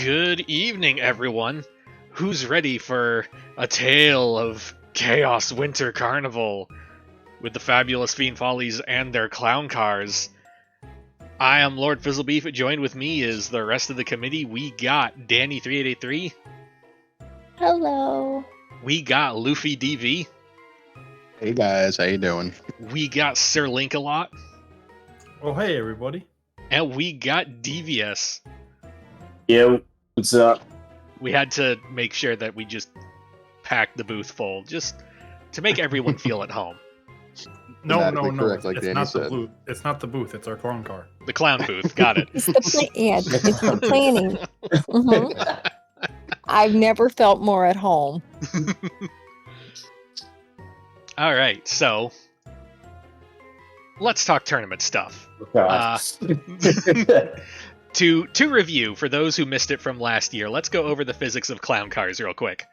Good evening, everyone. Who's ready for a tale of Chaos Winter Carnival with the fabulous Fiend Follies and their clown cars? I am Lord Fizzlebeef. Joined with me is the rest of the committee. We got Danny3883. Hello. We got Luffy DV. Hey guys, how you doing? We got Sir Link-A-Lot. Oh, hey everybody. And we got Devious. Yo, what's up? We had to make sure that we just packed the booth full, just to make everyone feel at home. No. Correct, like it's Danny not said. the booth. It's not the booth. It's our clown car. The clown booth, got it. It's the planning. Mhm. I've never felt more at home. All right, so let's talk tournament stuff. To review, for those who missed it from last year, let's go over the physics of clown cars real quick.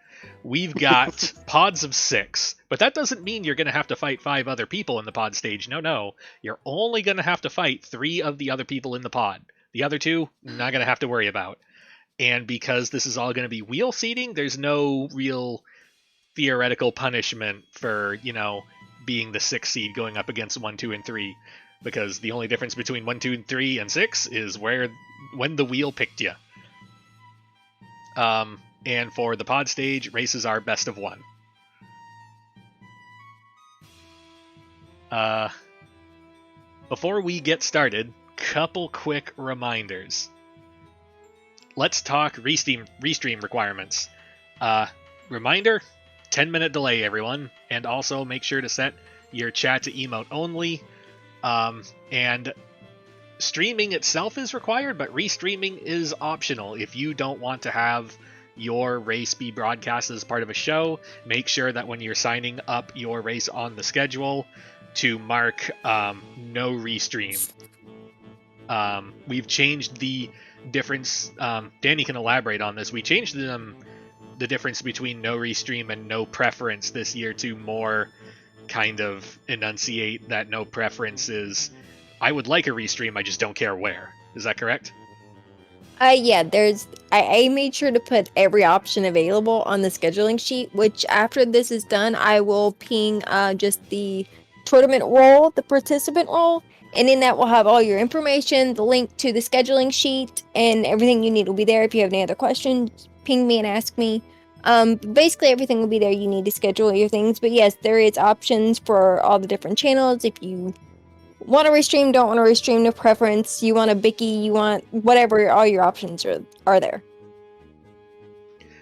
We've got pods of 6, but that doesn't mean you're going to have to fight 5 other people in the pod stage. No. You're only going to have to fight 3 of the other people in the pod. The other 2, not going to have to worry about. And because this is all going to be wheel seating, there's no real theoretical punishment for, being the 6th seed going up against 1, 2, and 3. Because the only difference between 1, 2, 3, and 6 is when the wheel picked you. And for the pod stage, races are best of 1. Before we get started, couple quick reminders. Let's talk restream requirements. Reminder, 10-minute delay, everyone. And also make sure to set your chat to emote only. And streaming itself is required, but restreaming is optional. If you don't want to have your race be broadcast as part of a show, make sure that when you're signing up your race on the schedule to mark no restream. We've changed the difference. Danny can elaborate on this. We changed the difference between no restream and no preference this year to more kind of enunciate that no preference is, I would like a restream, I just don't care where. Is that correct? Yeah, I made sure to put every option available on the scheduling sheet, which after this is done, I will ping just the tournament role, the participant role, and in that we'll have all your information, the link to the scheduling sheet, and everything you need will be there. If you have any other questions, ping me and ask me. Basically everything will be there. You need to schedule your things, but yes, there is options for all the different channels. If you want to restream, don't want to restream, no preference, you want a Bicky, you want whatever, all your options are there.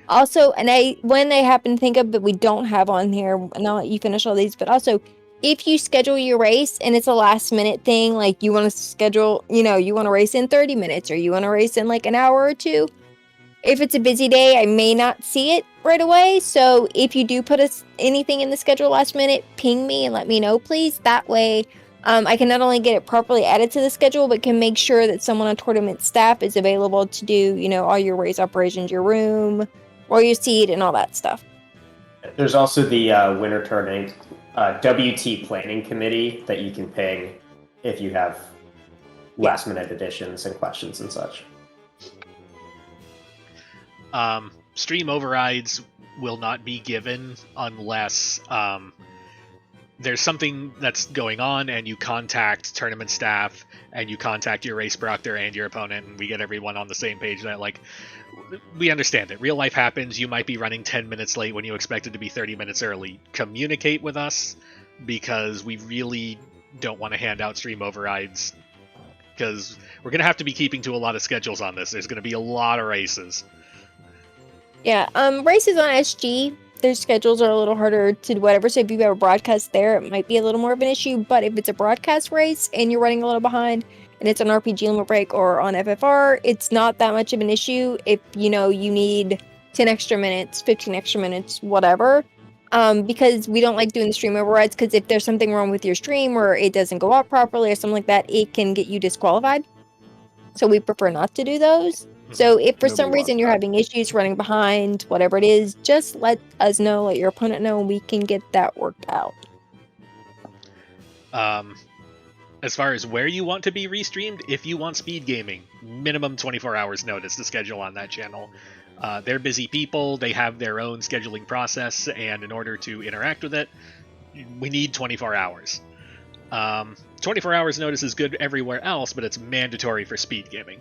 Also, and when I happen to think of, but we don't have on here, and I'll let you finish all these, but also, if you schedule your race and it's a last minute thing, like you want to schedule, you want to race in 30 minutes, or you want to race in like an hour or 2, if it's a busy day, I may not see it right away. So if you do put anything in the schedule last minute, ping me and let me know, please. That way, I can not only get it properly added to the schedule, but can make sure that someone on tournament staff is available to do, all your race operations, your room, or your seat, and all that stuff. There's also the winter tournament WT planning committee that you can ping if you have last minute additions and questions and such. Stream overrides will not be given unless there's something that's going on and you contact tournament staff and you contact your race proctor and your opponent, and we get everyone on the same page that, we understand it. Real life happens. You might be running 10 minutes late when you expected to be 30 minutes early. Communicate with us, because we really don't want to hand out stream overrides, because we're going to have to be keeping to a lot of schedules on this. There's going to be a lot of races. Yeah, races on SG, their schedules are a little harder to do whatever, so if you have a broadcast there, it might be a little more of an issue, but if it's a broadcast race and you're running a little behind, and it's an RPG limit break or on FFR, it's not that much of an issue if, you need 10 extra minutes, 15 extra minutes, whatever, because we don't like doing the stream overrides, because if there's something wrong with your stream or it doesn't go out properly or something like that, it can get you disqualified, so we prefer not to do those. So if for some reason you're having issues running behind, whatever it is, just let us know, let your opponent know, and we can get that worked out. as far as where you want to be restreamed, if you want speed gaming, minimum 24 hours notice to schedule on that channel. They're busy people, they have their own scheduling process, and in order to interact with it, we need 24 hours. 24 hours notice is good everywhere else, but it's mandatory for speed gaming.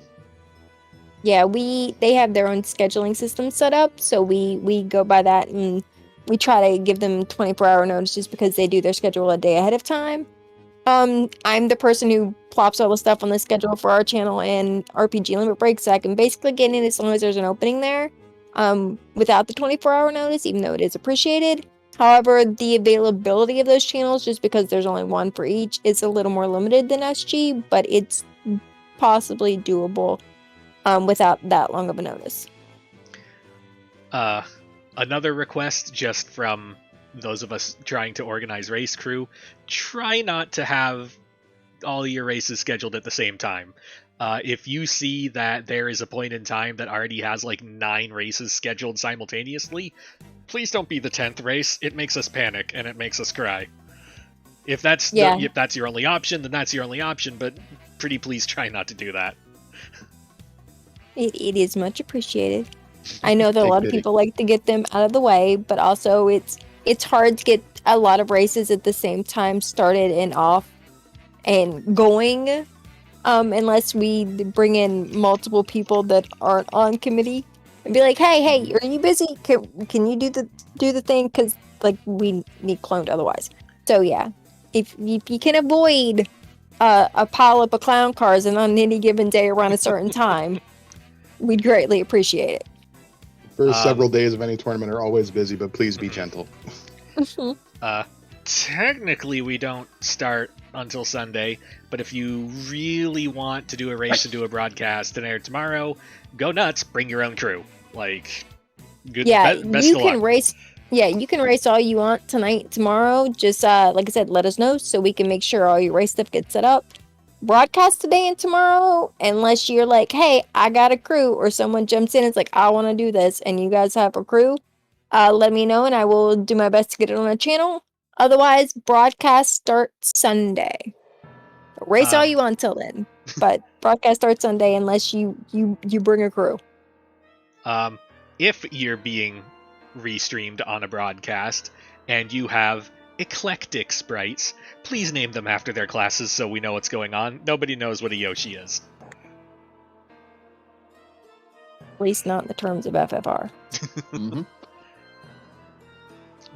Yeah, they have their own scheduling system set up, so we go by that, and we try to give them 24-hour notice just because they do their schedule a day ahead of time. I'm the person who plops all the stuff on the schedule for our channel and RPG limit breaks, so I can basically get in as long as there's an opening there, without the 24-hour notice, even though it is appreciated. However, the availability of those channels, just because there's only one for each, is a little more limited than SG, but it's possibly doable without that long of a notice. Another request just from those of us trying to organize race crew, try not to have all your races scheduled at the same time. If you see that there is a point in time that already has like 9 races scheduled simultaneously, please don't be the 10th race. It makes us panic and it makes us cry. If that's if that's your only option, then that's your only option, but pretty please try not to do that. It is much appreciated. I know that a lot of people like to get them out of the way, but also it's hard to get a lot of races at the same time started and off and going, unless we bring in multiple people that aren't on committee and be like, hey, are you busy? Can you do the thing? Because like we need cloned otherwise. So yeah, if you can avoid a pile up of clown cars and on any given day around a certain time, we'd greatly appreciate it. First several days of any tournament are always busy, but please be gentle. Technically, we don't start until Sunday, but if you really want to do a race and do a broadcast and air tomorrow, go nuts, bring your own crew. Like, good. Yeah, best you of can luck. race. Yeah, you can race all you want tonight, tomorrow. Just like I said, let us know so we can make sure all your race stuff gets set up. Broadcast today and tomorrow, unless you're like, hey, I got a crew, or someone jumps in and is like, I want to do this, and you guys have a crew, let me know and I will do my best to get it on our channel. Otherwise, broadcast starts Sunday. Race all you want till then, but broadcast starts Sunday unless you bring a crew. If you're being restreamed on a broadcast and you have eclectic sprites, please name them after their classes so we know what's going on. Nobody knows what a Yoshi is. At least not in the terms of FFR. Mm-hmm.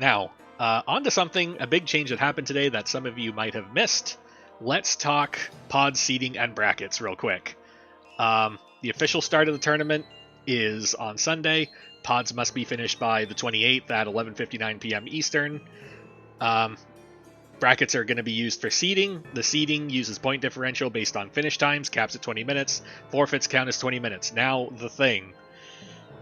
Now, on to a big change that happened today that some of you might have missed. Let's talk pod seeding and brackets real quick. The official start of the tournament is on Sunday. Pods must be finished by the 28th at 11:59 p.m. Eastern. Brackets are going to be used for seeding. The seeding uses point differential based on finish times, caps at 20 minutes. Forfeits count as 20 minutes. Now, the thing.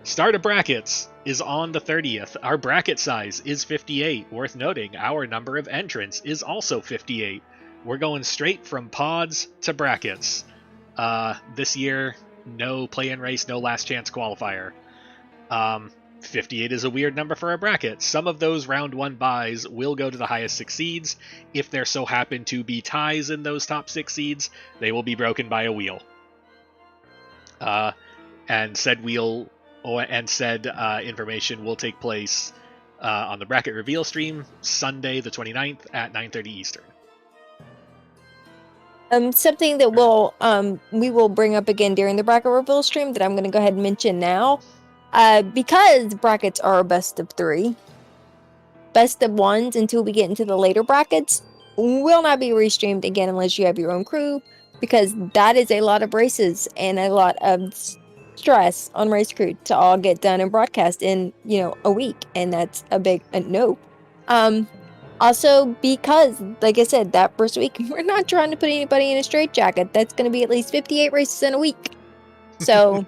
Start of brackets is on the 30th. Our bracket size is 58. Worth noting, our number of entrants is also 58. We're going straight from pods to brackets. This year, no play-in race, no last chance qualifier. 58 is a weird number for a bracket. Some of those round 1 buys will go to the highest 6 seeds. If there so happen to be ties in those top 6 seeds, they will be broken by a wheel. And said wheel and said information will take place on the bracket reveal stream Sunday the 29th at 9:30 Eastern. Something that we will bring up again during the bracket reveal stream that I'm going to go ahead and mention now. Because brackets are a best of 3, best of 1s until we get into the later brackets will not be restreamed again unless you have your own crew, because that is a lot of races and a lot of stress on race crew to all get done and broadcast in, a week, and that's a big no. Also, because, like I said, that first week, we're not trying to put anybody in a straitjacket. That's going to be at least 58 races in a week. So...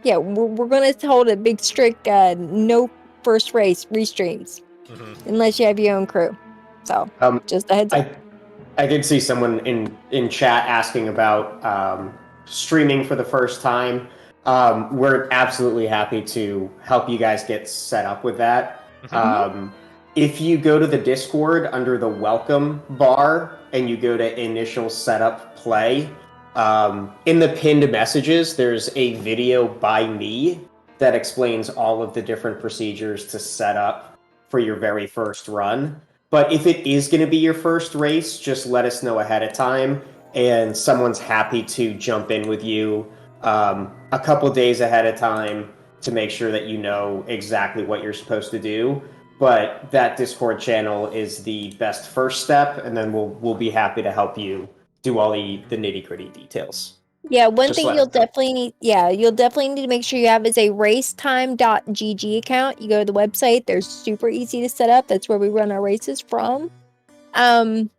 yeah, we're going to hold a big strict no first race restreams unless you have your own crew. So, just a heads up. I did see someone in chat asking about streaming for the first time. We're absolutely happy to help you guys get set up with that. if you go to the Discord under the welcome bar and you go to initial setup play, in the pinned messages, there's a video by me that explains all of the different procedures to set up for your very first run. But if it is going to be your first race, just let us know ahead of time, and someone's happy to jump in with you a couple days ahead of time to make sure that you know exactly what you're supposed to do. But that Discord channel is the best first step, and then we'll be happy to help you do all the nitty-gritty details. Yeah, one Just thing let you'll us know. definitely need, you'll definitely need to make sure you have is a racetime.gg account. You go to the website, they're super easy to set up. That's where we run our races from. And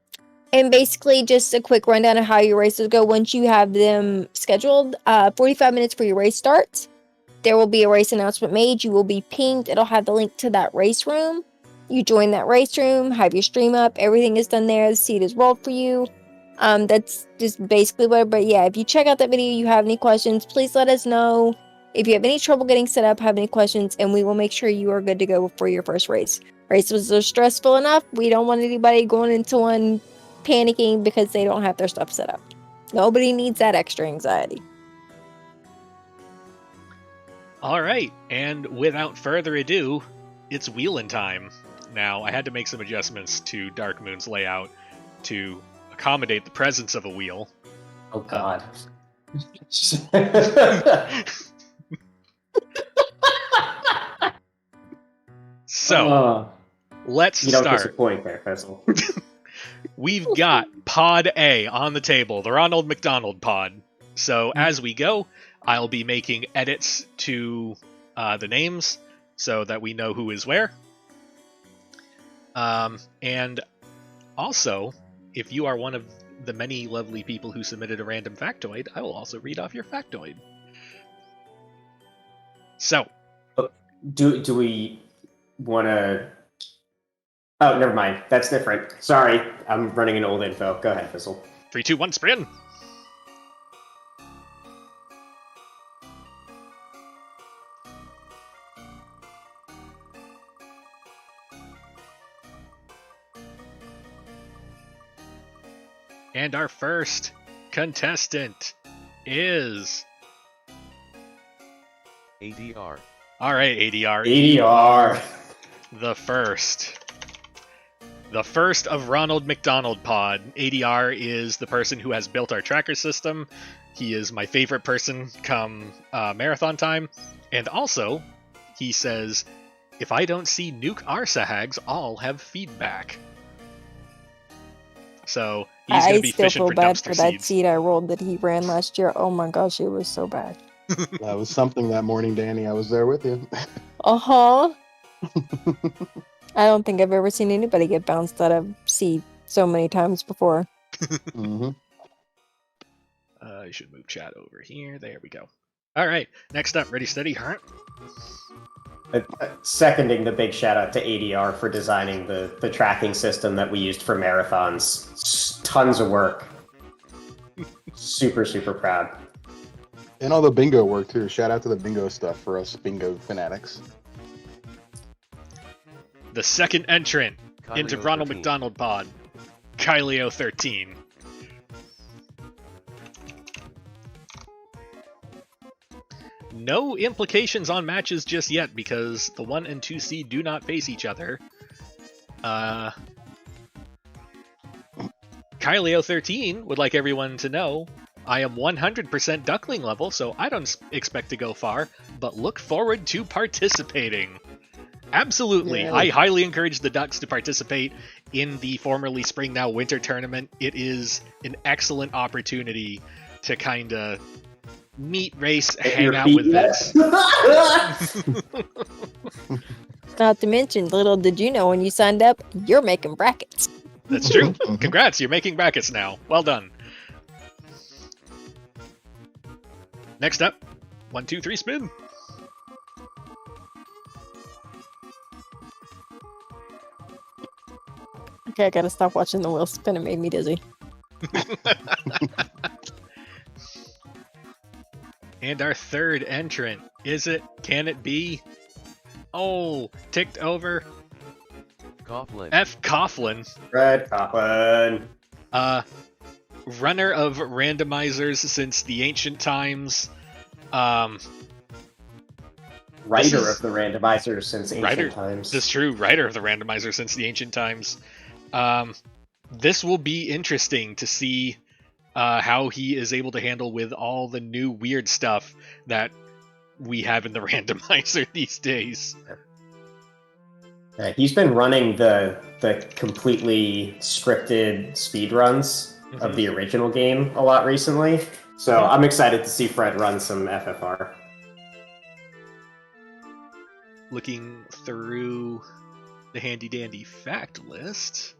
basically just a quick rundown of how your races go. Once you have them scheduled, 45 minutes for your race starts. There will be a race announcement made. You will be pinged. It'll have the link to that race room. You join that race room, have your stream up. Everything is done there. The seat is rolled for you. That's just basically what. But yeah, if you check out that video, you have any questions, please let us know. If you have any trouble getting set up, have any questions, and we will make sure you are good to go for your first race. Races are stressful enough. We don't want anybody going into one panicking because they don't have their stuff set up. Nobody needs that extra anxiety. All right, and without further ado, it's wheelin' time. Now, I had to make some adjustments to Dark Moon's layout to accommodate the presence of a wheel. Oh God. So, let's you don't start. disappoint there, Fizzle. We've got Pod A on the table, the Ronald McDonald pod. So as we go, I'll be making edits to the names so that we know who is where. And also, if you are one of the many lovely people who submitted a random factoid, I will also read off your factoid. So, Do we want to... Oh, never mind. That's different. Sorry, I'm running an old info. Go ahead, Fizzle. 3, 2, 1, sprint! And our first contestant is... ADR. Alright, ADR. ADR. The first of Ronald McDonald pod. ADR is the person who has built our tracker system. He is my favorite person come marathon time. And also, he says, if I don't see nuke Arsahags, I'll have feedback. So, he's going to be fishing for dumpster bad for that seeds. seed I rolled that he ran last year. Oh my gosh, it was so bad. That was something that morning, Danny. I was there with you. Uh-huh. I don't think I've ever seen anybody get bounced out of seed so many times before. Mm-hmm. I should move chat over here. There we go. Alright, next up, ready, steady, huh? Seconding the big shout out to ADR for designing the tracking system that we used for marathons. Tons of work. Super, super proud. And all the bingo work, too. Shout out to the bingo stuff for us bingo fanatics. The second entrant into Kyleo Ronald 13. McDonald pod, Kyleo 13. No implications on matches just yet because the 1 and 2 seed do not face each other. Kyleo 13 would like everyone to know I am 100% duckling level, so I don't expect to go far, but look forward to participating. Absolutely. Yay. I highly encourage the Ducks to participate in the formerly Spring Now Winter Tournament. It is an excellent opportunity to kind of meet, race, hang out with vets. Not to mention, little did you know when you signed up, you're making brackets. That's true. Congrats, you're making brackets now. Well done. Next up, 1, 2, 3, spin. Okay, I gotta stop watching the wheel spin. It made me dizzy. And our third entrant, is it? Can it be? Oh, ticked over. Coughlin. F. Coughlin. Fred Coughlin. Runner of randomizers since the ancient times. Writer of the randomizer since ancient times. This is true. Writer of the randomizer since the ancient times. This will be interesting to see how he is able to handle with all the new weird stuff that we have in the randomizer these days. Yeah, he's been running the completely scripted speedruns of the original game a lot recently, so I'm excited to see Fred run some FFR. Looking through the handy-dandy fact list,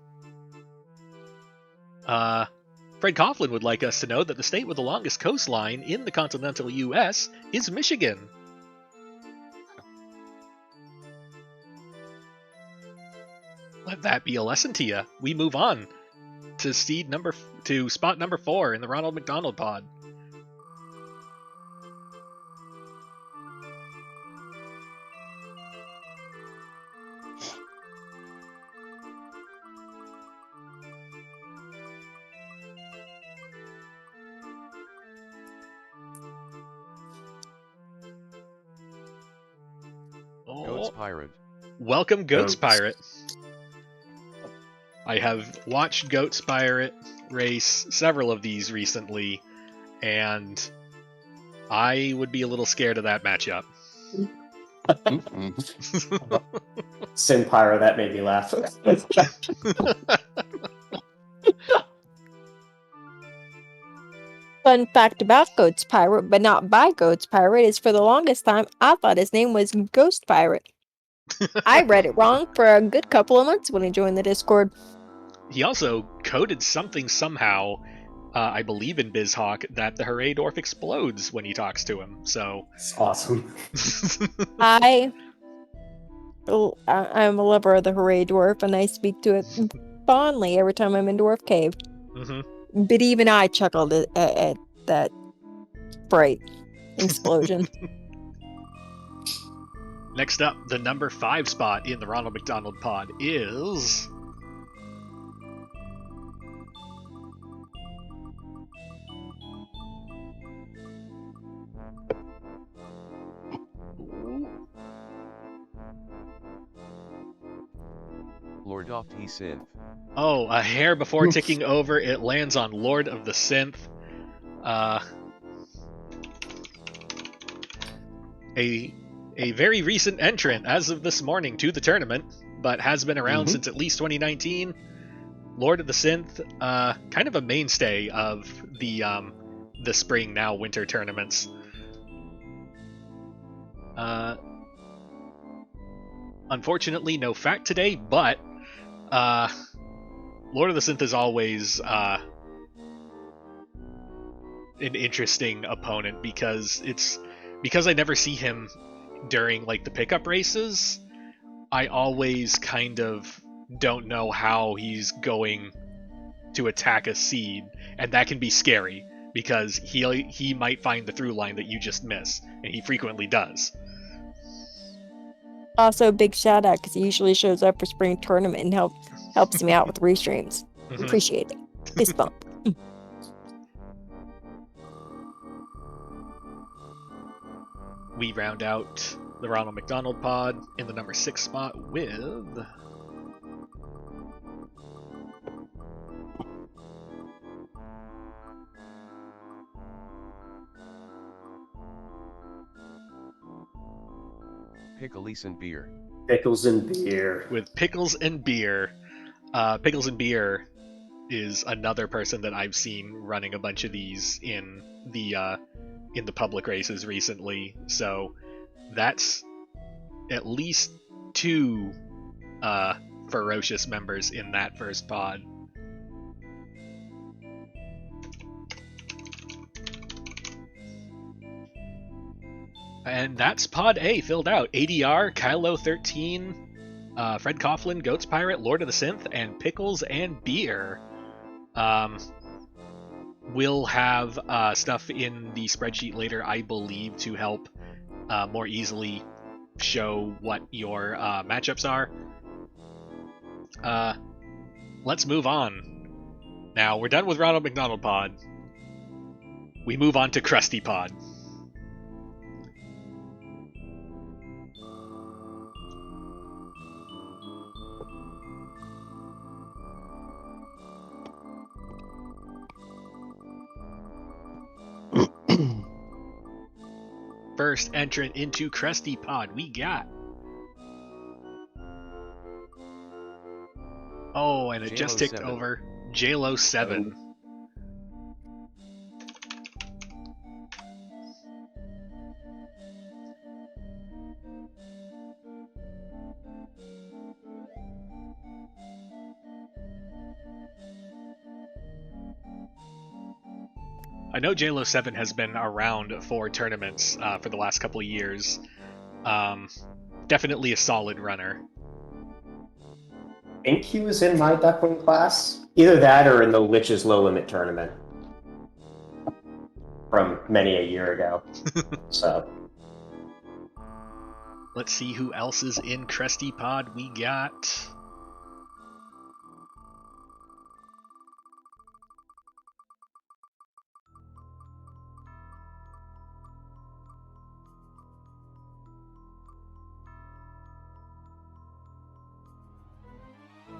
Fred Coughlin would like us to know that the state with the longest coastline in the continental U.S. is Michigan. Let that be a lesson to you. We move on to spot number 4 in the Ronald McDonald pod. Goats Pirate. Welcome, Goats Pirate. I have watched Goats Pirate race several of these recently, and I would be a little scared of that matchup. Sin Pyro, that made me laugh. Fun fact about Goats Pirate, but not by Goats Pirate, is for the longest time I thought his name was Ghost Pirate. I read it wrong for a good couple of months when I joined the Discord. He also coded something somehow, I believe in BizHawk, that the Hooray Dwarf explodes when he talks to him, so... It's awesome. I'm a lover of the Hooray Dwarf, and I speak to it fondly every time I'm in Dwarf Cave. But even I chuckled at that bright explosion. Next up, the number 5 spot in the Ronald McDonald pod is... Lord of the Synth. Oh, a hair before ticking over, it lands on Lord of the Synth. A very recent entrant as of this morning to the tournament, but has been around since at least 2019. Lord of the Synth, kind of a mainstay of the spring, now winter tournaments. Unfortunately, no fact today, but Lord of the Synth is always an interesting opponent because I never see him during like the pickup races. I always kind of don't know how he's going to attack a seed, and that can be scary because he might find the through line that you just miss, and he frequently does. Also, big shout out because he usually shows up for spring tournament and helps me out with restreams. Appreciate it. Fist bump. We round out the Ronald McDonald pod in the number 6 spot with... Pickles and Beer. Pickles and Beer. With Pickles and Beer. Pickles and Beer is another person that I've seen running a bunch of these in the public races recently. So that's at least 2 ferocious members in that first pod. And that's Pod A filled out. ADR, Kylo13, Fred Coughlin, Goats Pirate, Lord of the Synth, and Pickles and Beer. We'll have stuff in the spreadsheet later, I believe, to help more easily show what your matchups are. Let's move on. Now, we're done with Ronald McDonald Pod. We move on to Krusty Pod. First entrant into Krusty Pod, we got... Oh, and it just ticked 7. over. JLo 7. I know JLo 7 has been around for tournaments for the last couple of years. Definitely a solid runner. I think he was in my Duckling class. Either that or in the Lich's Low Limit tournament. From many a year ago. So. Let's see who else is in Krusty Pod. We got...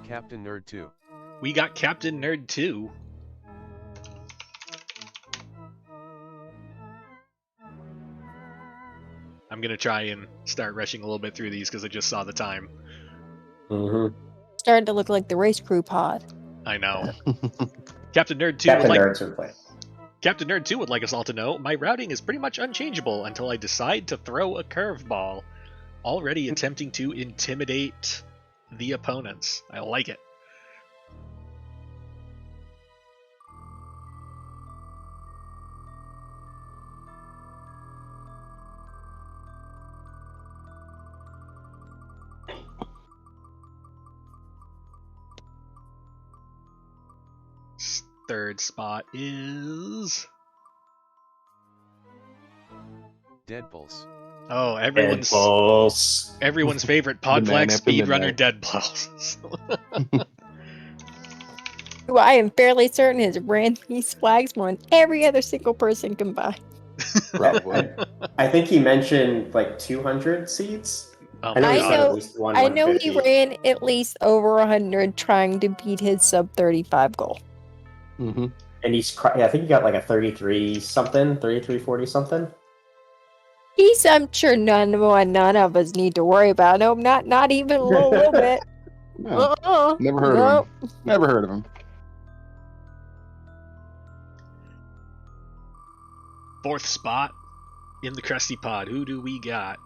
Captain Nerd 2. We got Captain Nerd 2. I'm gonna try and start rushing a little bit through these because I just saw the time. Mm-hmm. Starting to look like the race crew pod. I know. Captain Nerd 2 Captain would like... Nerds would play. Captain Nerd 2 would like us all to know, my routing is pretty much unchangeable until I decide to throw a curveball. Already attempting to intimidate the opponents. I like it. Third spot is... Deadpulse. Oh, everyone's favorite pod The flag man after speedrunner midnight. Dead Pulse. Who I am fairly certain has ran these flags more than every other single person combined. Probably. I think he mentioned like 200 seeds. Oh I know my he I said god. at least one I know he 150. ran at least over 100 trying to beat his sub 35 goal. Mm-hmm. And I think he got like a 33 something, 3340 something. I'm sure none of us need to worry about. Nope, not even a little bit. No, never heard Nope. of him. Never heard of him. Fourth spot in the Krusty Pod. Who do we got?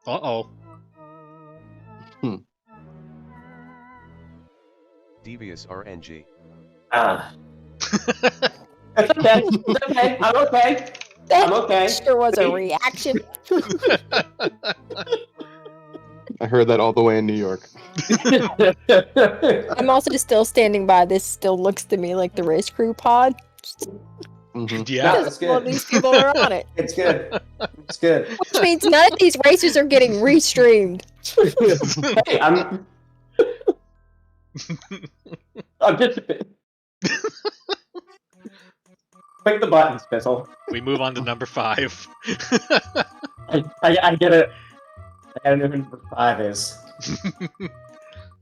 Uh-oh. Devious RNG. That's okay. It's okay. I'm okay. That I'm okay. sure was a reaction. I heard that all the way in New York. I'm also still standing by. This still looks to me like the race crew pod. Mm-hmm. Yeah. No, it's All good. these people are on it. It's good. It's good. Which means none of these races are getting restreamed. Hey, I'm just click the buttons, Fizzle. We move on to number 5. I get it. I know who number 5 is.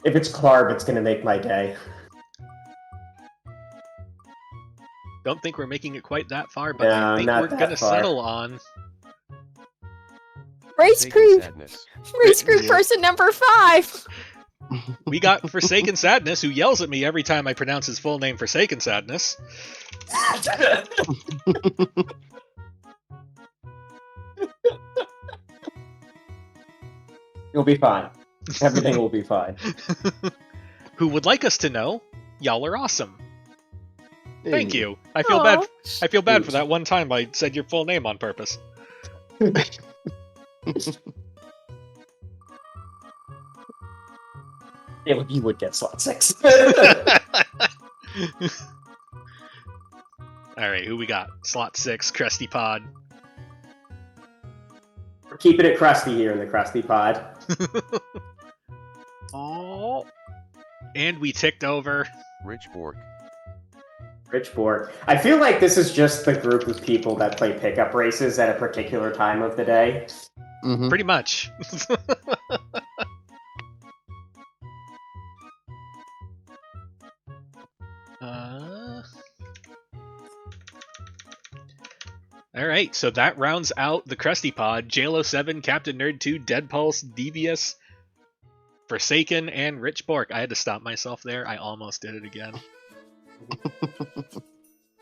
If it's Clarb, it's gonna make my day. Don't think we're making it quite that far, but No, I think not we're that gonna far. settle on... Race Sega crew, Sadness. race crew Yeah. person number 5. We got Forsaken Sadness, who yells at me every time I pronounce his full name, Forsaken Sadness. You'll be fine. Everything will be fine. Who would like us to know, y'all are awesome. Thank Hey. you. I feel bad. I feel bad for that one time I said your full name on purpose. You would get slot 6. All right, who we got? Slot 6, Krusty Pod. We're keeping it crusty here in the Krusty Pod. Oh. And we ticked over. Rich Borg. Rich Borg. I feel like this is just the group of people that play pickup races at a particular time of the day. Mhm. Pretty much. Alright, so that rounds out the Krusty Pod. JLo7, Captain Nerd 2, Dead Pulse, Devious, Forsaken, and Rich Bork. I had to stop myself there. I almost did it again.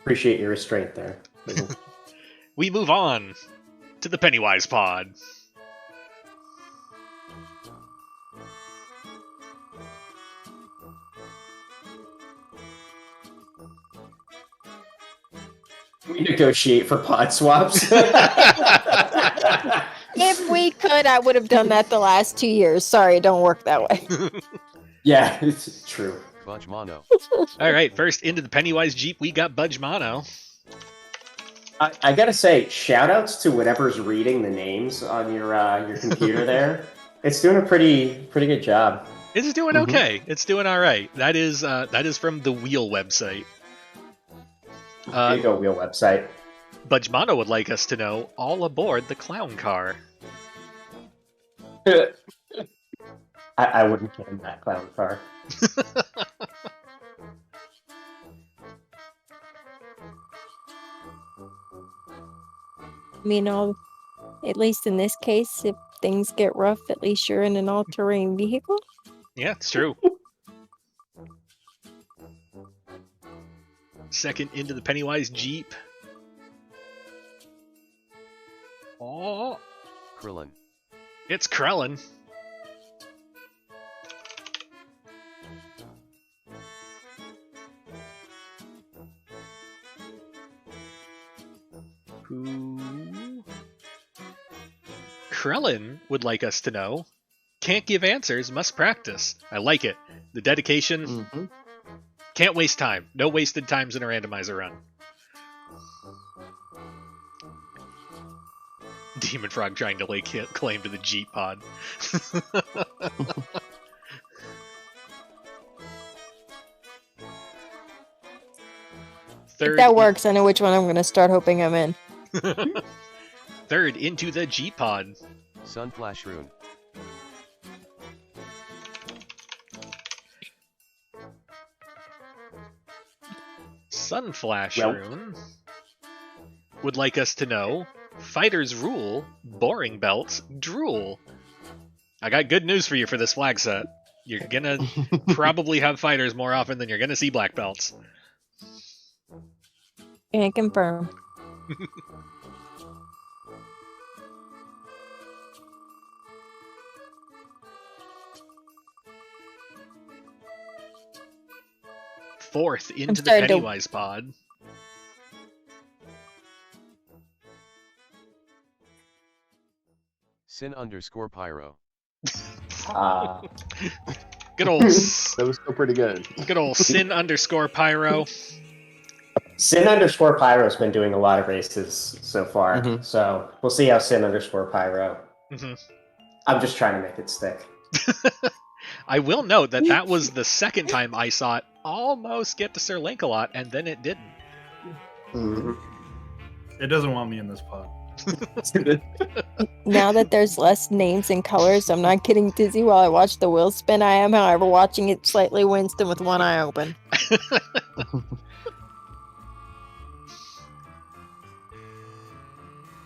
Appreciate your restraint there. We move on to the Pennywise Pod. We negotiate for pod swaps. If we could, I would have done that the last 2 years. Sorry, it don't work that way. Yeah, it's true. Budge Mono. Alright, first into the Pennywise Jeep, we got Budge Mono. I gotta say, shoutouts to whatever's reading the names on your computer there. It's doing a pretty good job. It's doing okay. It's doing alright. That is from the Wheel website. There you go, Wheel website. Budge Mono would like us to know, all aboard the clown car. I wouldn't get in that clown car. I mean, at least in this case, if things get rough, at least you're in an all-terrain vehicle. Yeah, it's true. Second into the Pennywise Jeep. Oh, Krillin. it's Krellin. Who? Krellin would like us to know. Can't give answers, must practice. I like it. The dedication. Mhm. Can't waste time. No wasted times in a randomizer run. Demon Frog trying to lay claim to the Jeep pod. If that works, I know which one I'm going to start hoping I'm in. Third into the Jeep pod. Sunflash Rune. Sunflash Well. Rune would like us to know, fighters rule, boring belts drool. I got good news for you for this flag set. You're gonna probably have fighters more often than you're gonna see black belts. Can confirm. Fourth into the starting to- Pennywise pod. Sin_Pyro. Good old, That was still pretty good. good old Sin_Pyro. Sin_Pyro's been doing a lot of races so far, Mhm. so we'll see how Sin_Pyro. Mhm. I'm just trying to make it stick. I will note that that was the second time I saw it almost get to Sir Lancelot, and then it didn't. Mhm. It doesn't want me in this pod. Now that there's less names and colors, I'm not getting dizzy while I watch the wheel spin. I am, however, watching it slightly Winston with one eye open.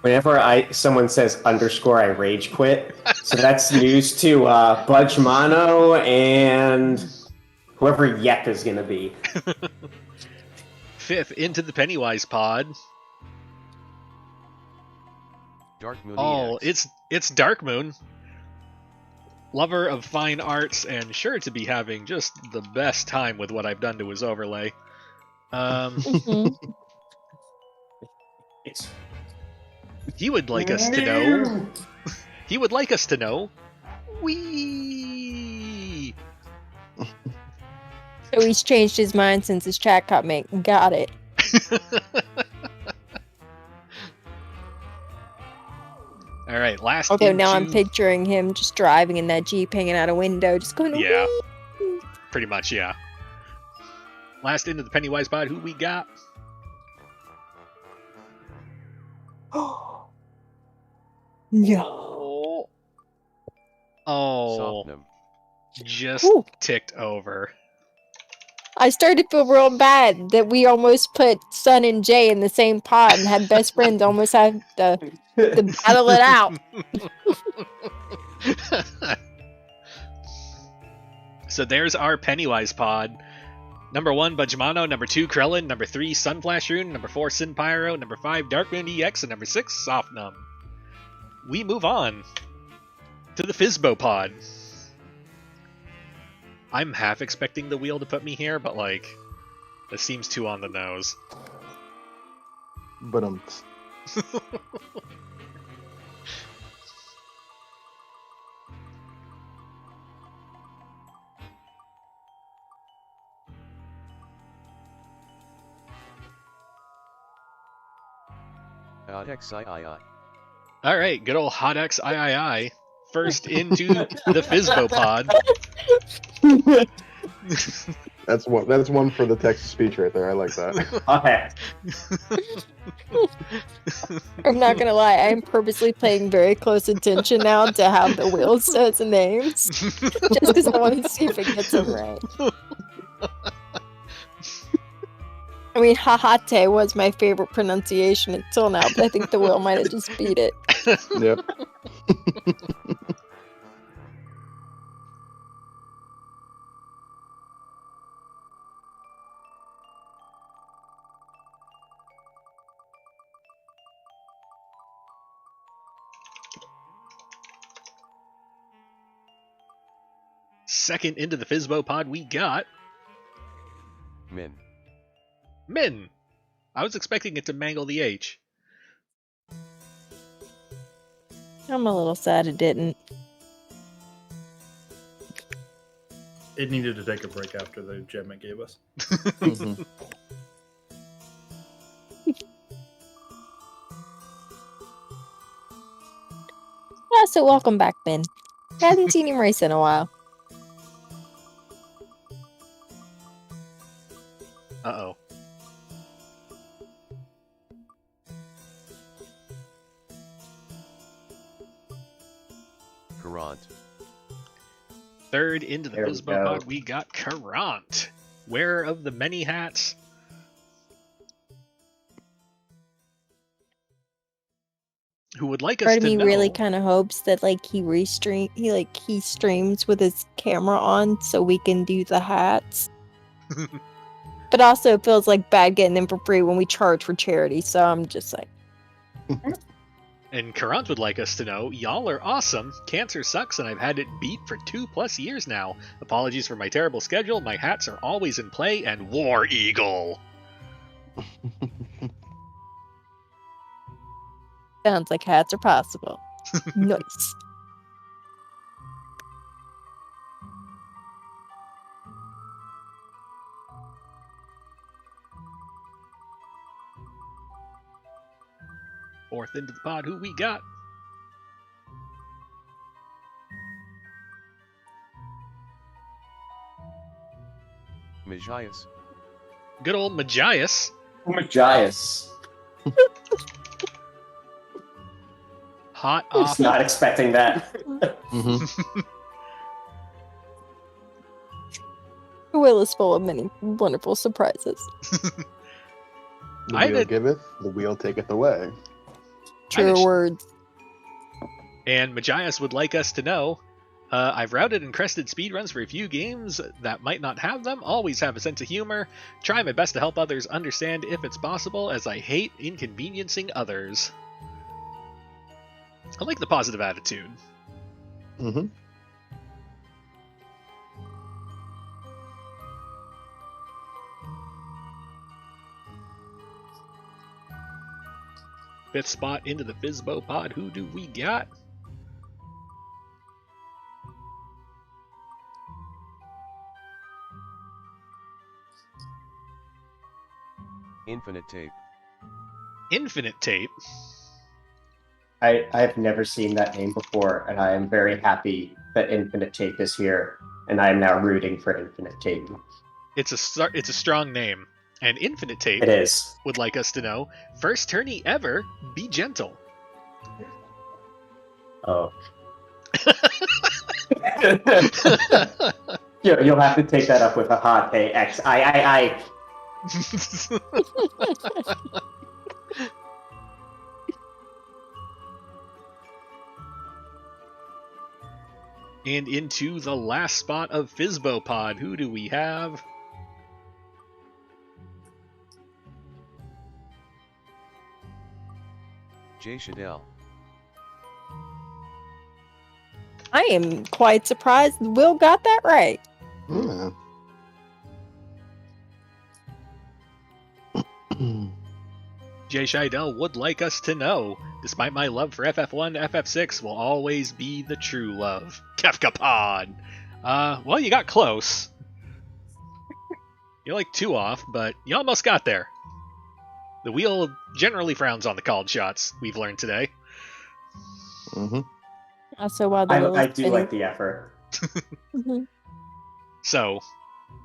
Whenever someone says underscore, I rage quit. So that's news to Budge Mono and whoever Yep is going to be. Fifth into the Pennywise pod. Dark Moon Oh, EX. it's Dark Moon. Lover of fine arts and sure to be having just the best time with what I've done to his overlay. Mhm. It's He would like us to know. He would like us to know. Wee. So he's changed his mind since his chat got it. All right, last. Although now I'm into- picturing him just driving in that Jeep, hanging out a window, just going. Yeah. "Wee." Pretty much, yeah. Last into the Pennywise pod, who we got? No. Oh, Softenum. just Ooh. ticked over. I started to feel real bad that we almost put Sun and Jay in the same pod and had best friends almost have to battle it out. So there's our Pennywise pod. Number 1, Budgemano. Number 2, Krellin. Number 3, Sunflash Rune. Number 4, Sin Pyro. Number 5, Darkmoon EX. And number 6, Softnum. We move on to the FSBO pod. I'm half expecting the wheel to put me here, but like, this seems too on the nose. But XIII. Alright, good old Hot X III. First into the FSBO pod. that's one for the text to speech right there. I like that. Okay. I'm not gonna lie, I'm purposely paying very close attention now to how the wheel says the names. Just because I want to see if it gets them right. I mean, Hahate was my favorite pronunciation until now, but I think the wheel might have just beat it. Yep. Second into the FSBO pod, we got Min. Min. I was expecting it to mangle the H. I'm a little sad it didn't. It needed to take a break after the gem it gave us. Mhm. Yeah, so welcome back, Ben. Hadn't seen him race in a while. Uh-oh. Courant. Third into the There we FSBO go. pod, we got Courant. Wearer of the many hats. Who would like us Part of to me know... really kind of hopes that like he streams with his camera on so we can do the hats. But also it feels like bad getting them for free when we charge for charity, so I'm just like, And Courant would like us to know, y'all are awesome. Cancer sucks and I've had it beat for 2+ years now. Apologies for my terrible schedule. My hats are always in play and War Eagle. sounds like hats are possible. Nice. Fourth into the pod, who we got? Magias. Good old Magias. Magias. Hot I was off. not expecting that. Mhm. The wheel is full of many wonderful surprises. The I wheel did- giveth, the wheel taketh away. True just- words. And Magias would like us to know, I've routed and crested speedruns for a few games that might not have them, always have a sense of humor, try my best to help others understand if it's possible, as I hate inconveniencing others. I like the positive attitude. Mm-hmm. Fifth spot into the FSBO pod, who do we got? Infinite tape. Infinite Tape. I've never seen that name before, and I am very happy that Infinite Tape is here, and I am now rooting for Infinite Tape. It's a strong name, and Infinite Tape It is. would like us to know, first tourney ever, be gentle. Oh. You'll have to take that up with a hot AX. I. And into the last spot of FSBO Pod, who do we have? Jay Shadell. I am quite surprised Will got that right. Yeah. Jay Scheidel would like us to know, despite my love for FF1, FF6 will always be the true love. Kefka Pod! Well, you got close. You're like 2 off, but you almost got there. The wheel generally frowns on the called shots, we've learned today. Mm-hmm. Also, while the I do like the effort. Mhm. So,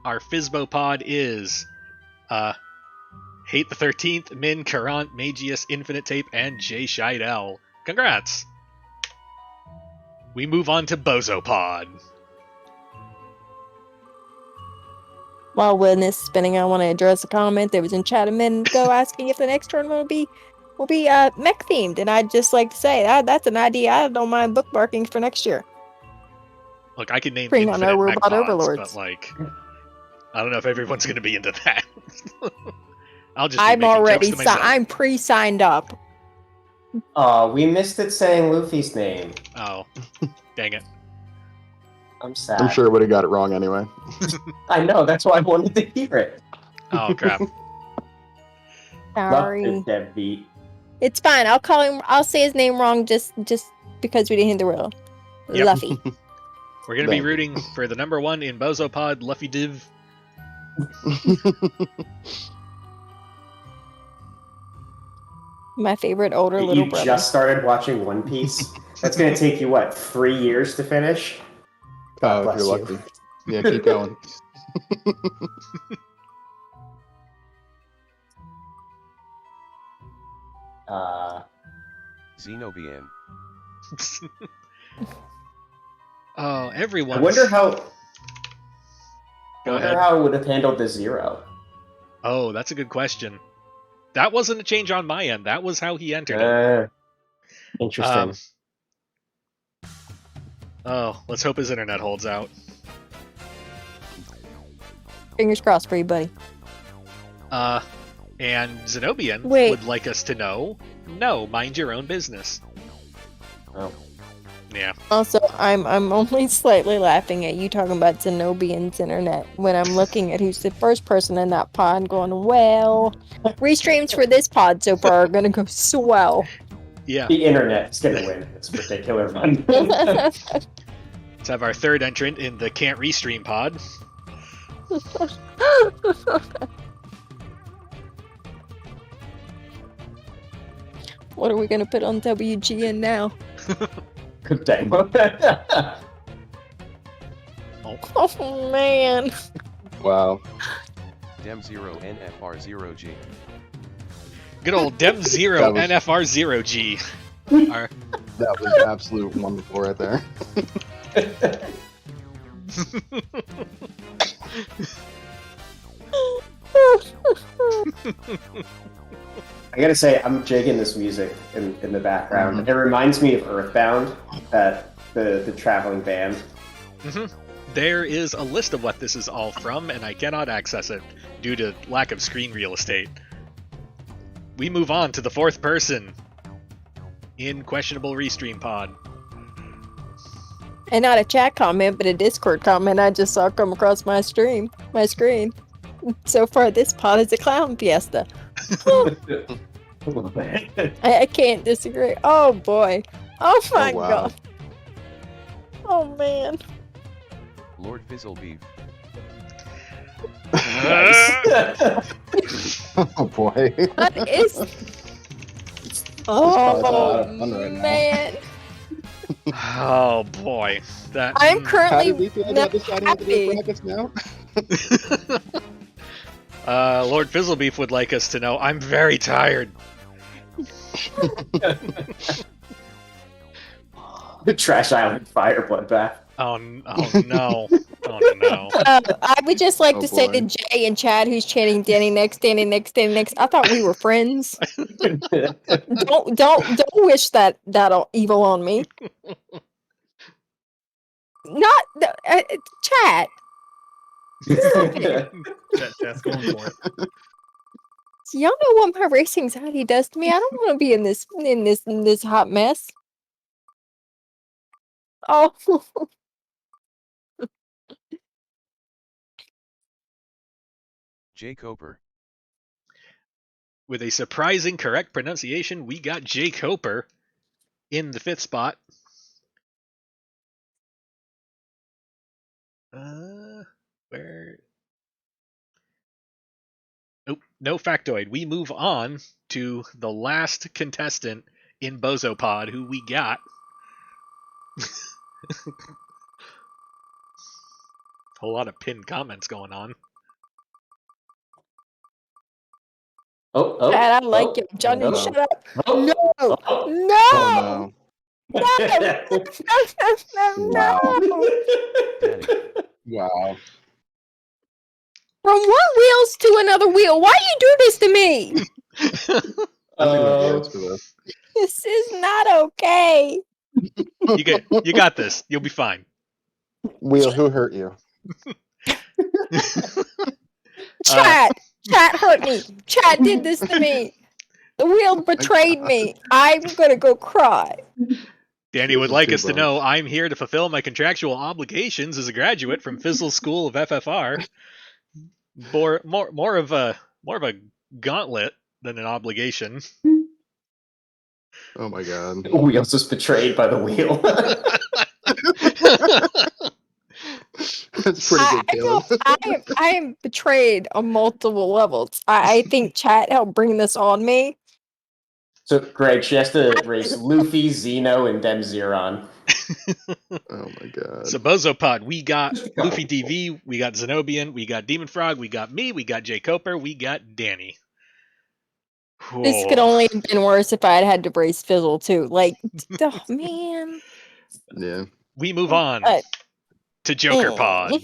our FSBO Pod is Hate the 13th, Min, Karant, Magius, Infinite Tape, and Jay Scheidel. Congrats! We move on to Bozo Pod. While Witness is spinning, I want to address a comment that was in chat a minute ago asking if the next tournament will be mech themed, and I'd just like to say that's an idea I don't mind bookmarking for next year. Look, I could name Bring on infinite our mech robot pods, overlords. but like, I don't know if everyone's going to be into that. I'll just. I'm already. Jokes to myself. I'm pre-signed up. Oh, we missed it saying Luffy's name. Oh, dang it! I'm sad. I'm sure it would have got it wrong anyway. I know, that's why I wanted to hear it. Oh crap! Sorry. Love the deadbeat. It's fine. I'll call him. I'll say his name wrong just because we didn't hit the rule. Yep. Luffy. We're going to be Thank you. rooting for the number 1 in Bozo Pod, Luffy Div. My favorite older little You brother. just started watching One Piece? That's going to take you, what, 3 years to finish? Oh, Bless if you're you. lucky. Yeah, keep going. Xenobian. Oh, everyone. I wonder how. Go I ahead. wonder how it would have handled the 0. Oh, that's a good question. That wasn't a change on my end. That was how he entered it. Interesting. Oh, let's hope his internet holds out. Fingers crossed for you, buddy. And Zenobian Wait. would like us to know, no, mind your own business. Oh. Yeah. Also, I'm only slightly laughing at you talking about Zenobian's internet when I'm looking at who's the first person in that pod going, well, restreams for this pod so far are gonna go swell. Yeah. The internet's going to win this particular one. Let's have our third entrant in the Can't Restream pod. What are we gonna put on WGN now? Good demo. Oh man. Wow. Dem0 NFR0G. Good old Dem0 That was- NFR0G. Our, That was absolute wonderful right there. I gotta say, I'm jigging this music in the background. It reminds me of Earthbound, the traveling band. there is a list of what this is all from, and I cannot access it due to lack of screen real estate. We move on to the fourth person in Questionable Restream Pod. And not a chat comment, but a Discord comment I just saw come across my screen. So far, this pod is a clown fiesta. I can't disagree. Oh boy. Oh my wow. god. Oh man. Lord Fizzlebeef. Nice. Oh boy. What is pod's Oh a lot of fun right now. man, Oh boy, that. I'm How currently did we feel about not deciding what to do happy. brackets now? Lord Fizzlebeef would like us to know I'm very tired. The Trash Island Fire Bloodbath. Oh no. Oh no. I would just like Oh, to say boy. to Jay and Chad, who's chanting Danny next, Danny next, Danny next. I thought we were friends. Don't wish that evil on me. Not Chad. Chat's going for it. Y'all know what my race anxiety does to me. I don't want to be in this hot mess. Oh, J. Coper. With a surprising correct pronunciation, we got Jay Coper in the 5th spot. Where? Nope, no factoid. We move on to the last contestant in Bozo Pod, who we got. Whole lot of pinned comments going on. Chad, I like you. Johnny, no. shut up. Oh, No, oh, no, Oh no, no. Danny. no! Wow. From one wheels to another wheel. Why you do this to me? I think we're words for this. This is not okay. You got this. You'll be fine. Wheel, who hurt you? Chad hurt me. Chad did this to me. The wheel betrayed me. I'm gonna go cry. Danny would Jesus, like too, us to bro. know I'm here to fulfill my contractual obligations as a graduate from Fizzle School of FFR. More of a gauntlet than an obligation. Oh my god. Wheels was betrayed by the wheel. That's pretty good, Caleb. I am betrayed on multiple levels. I think Chad helped bring this on me. So, Greg, she has to race Luffy, Zeno, and Demzeron. Oh my god. So Bozo Pod, we got Luffy DV, we got Zenobian, we got Demon Frog, we got me, we got Jay Coper, we got Danny. This could only have been worse if I had to race Fizzle too. Like, oh man. Yeah. We move on to Joker Pod.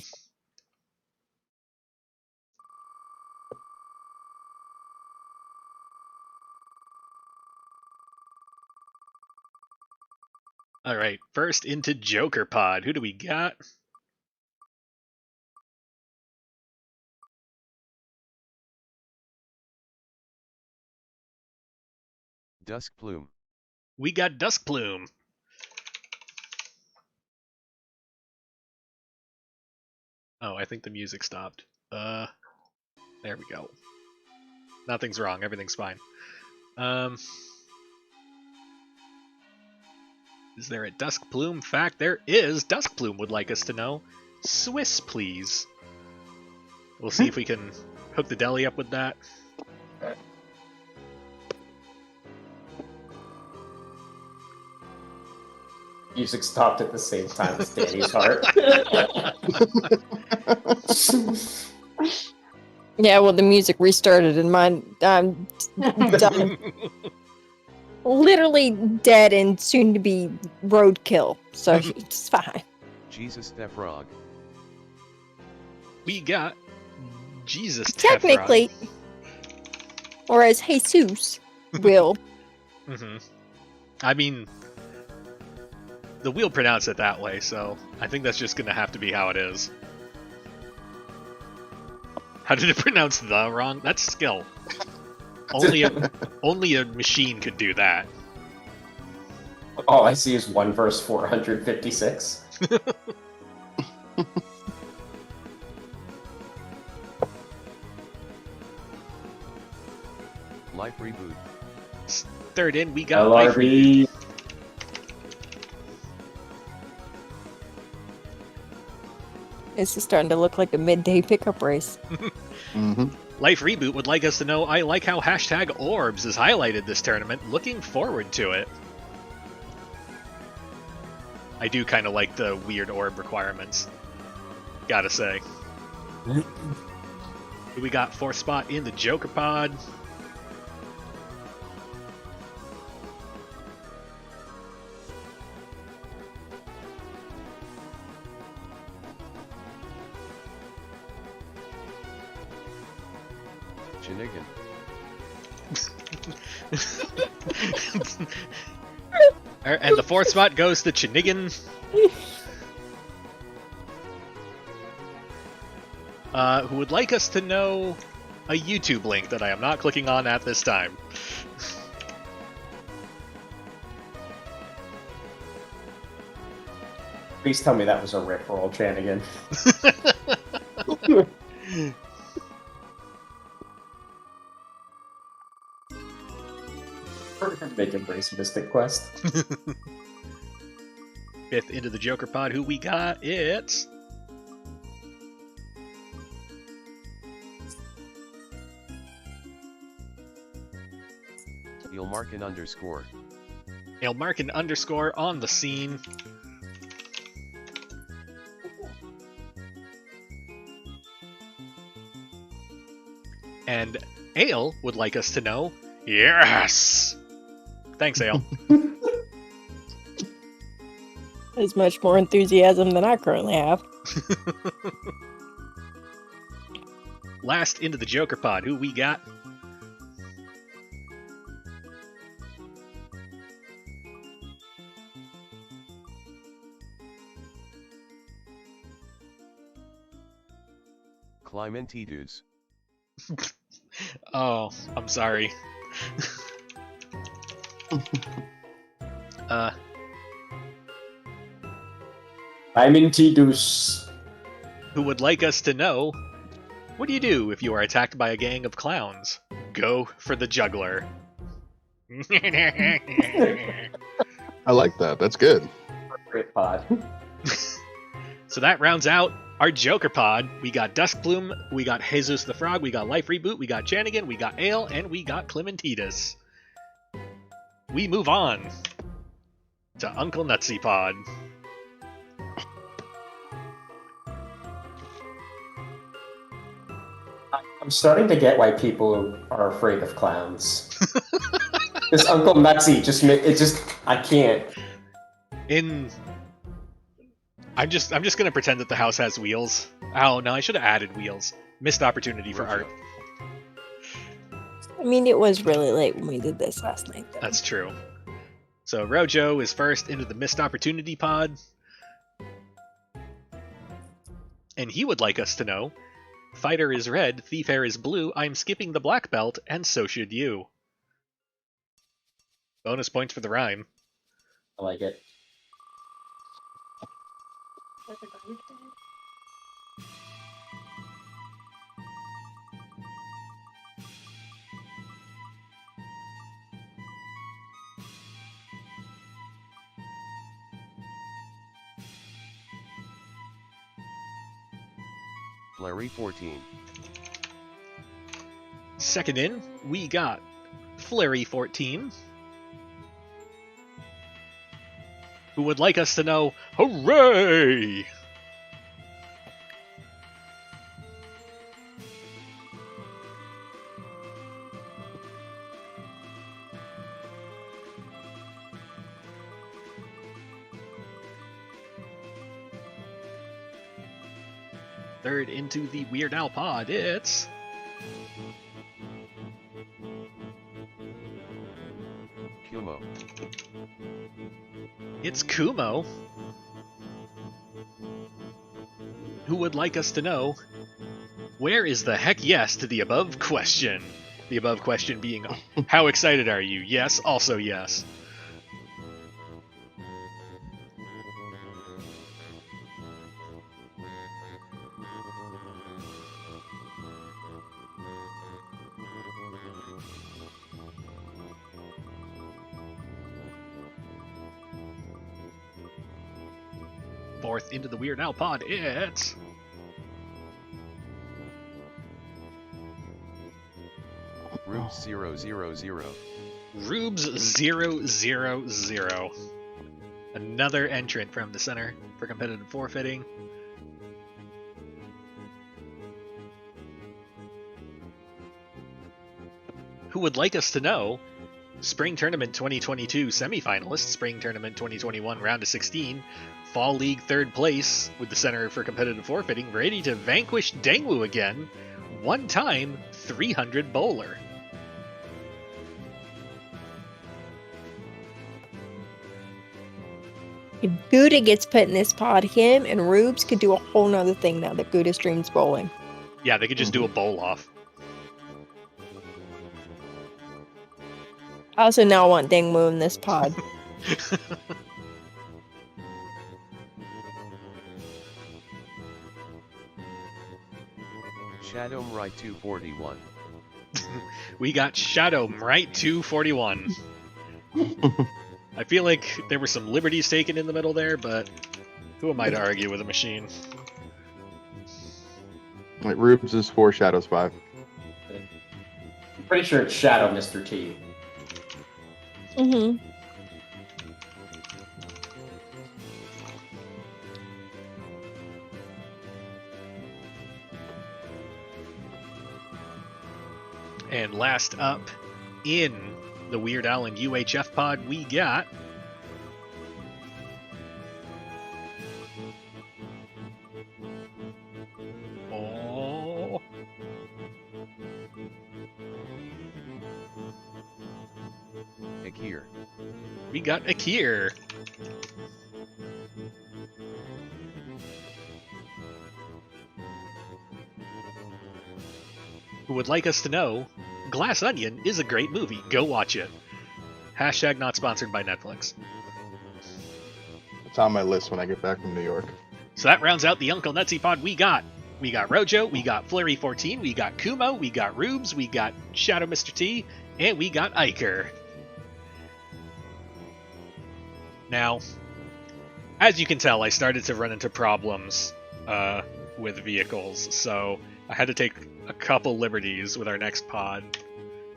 All right, first into Joker Pod. Who do we got? Dusk Plume. We got Dusk Plume. Oh, I think the music stopped. There we go. Nothing's wrong. Everything's fine. Is there a Dusk Plume fact? There is. Dusk Plume would like us to know. Swiss, please. We'll see if we can hook the deli up with that. Music stopped at the same time as Danny's heart. Yeah, well, the music restarted and mine. I'm done. Literally dead and soon to be roadkill. So it's fine. Jesus the Frog. We got Jesus Technically, or as Jesus will. I mean, the wheel pronounced it that way, so I think that's just gonna have to be how it is. How did it pronounce the wrong? That's skill. Only a machine could do that. All I see is 1 verse 456. Life Reboot. Third in, we got Life Reboot. LRB. This is starting to look like a midday pickup race. Life Reboot would like us to know, I like how hashtag Orbs is highlighted this tournament. Looking forward to it. I do kind of like the weird orb requirements. Gotta say. We got 4th spot in the Joker Pod. Shenanigan. And the 4th spot goes to Chinigan. Who would like us to know a YouTube link that I am not clicking on at this time. Please tell me that was a rickroll, Chanigan. Make embrace Mystic Quest. 5th into the Joker Pod. Who we got? It's... Ilmarkin underscore. Ilmarkin underscore on the scene. And Ale would like us to know, yes! Thanks, Ale. There's much more enthusiasm than I currently have. Last into the Joker Pod. Who we got? Clementidus. Oh, I'm sorry. I'm in Tidus. Who would like us to know, what do you do if you are attacked by a gang of clowns? Go for the juggler. I like that. That's good. Great pod. So that rounds out our Joker Pod. We got Duskbloom, we got Jesus the Frog, we got Life Reboot, we got Janigan, we got Ale, and we got Clementidus. We move on to Uncle Nutsy Pod. I'm starting to get why people are afraid of clowns. This Uncle Nutsy I can't. I'm just gonna pretend that the house has wheels. Oh no, I should have added wheels. Missed opportunity for art. I mean, it was really late when we did this last night, though. That's true. So Rojo is first into the missed opportunity pod. And he would like us to know, fighter is red, thief hair is blue, I'm skipping the black belt, and so should you. Bonus points for the rhyme. I like it. Flurry 14. Second in, we got Flurry 14. Who would like us to know, hooray! Third into the Weird Al pod, it's... Kumo. It's Kumo. Who would like us to know, where is the heck yes to the above question? The above question being, how excited are you? Yes, also yes. Fourth into the Weird Al pod, it's... Rubes 000. Rubes 000. Another entrant from the Center for Competitive Forfeiting. Who would like us to know? Spring Tournament 2022 semifinalist, Spring Tournament 2021 round of 16, Fall League 3rd place with the Center for Competitive Forfeiting, ready to vanquish Dengwu again, one-time 300 bowler. If Gouda gets put in this pod, him and Rubes could do a whole nother thing now that Gouda streams bowling. Yeah, they could just do a bowl off. I also now want Dengmu in this pod. Shadow Right 241. We got Shadow right 241. I feel like there were some liberties taken in the middle there, but who am I to argue with a machine? Like Rubes is 4, Shadow's 5. I'm pretty sure it's Shadow Mr. T. Mm-hmm. And last up in the Weird Al and UHF pod, we got Akir. We got Akir. Who would like us to know Glass Onion is a great movie. Go watch it. Hashtag not sponsored by Netflix. It's on my list when I get back from New York. So that rounds out the Uncle Nutsy pod we got. We got Rojo, we got Flurry14, we got Kumo, we got Rubes, we got Shadow Mr. T, and we got Iker. Now, as you can tell, I started to run into problems with vehicles, so I had to take a couple liberties with our next pod,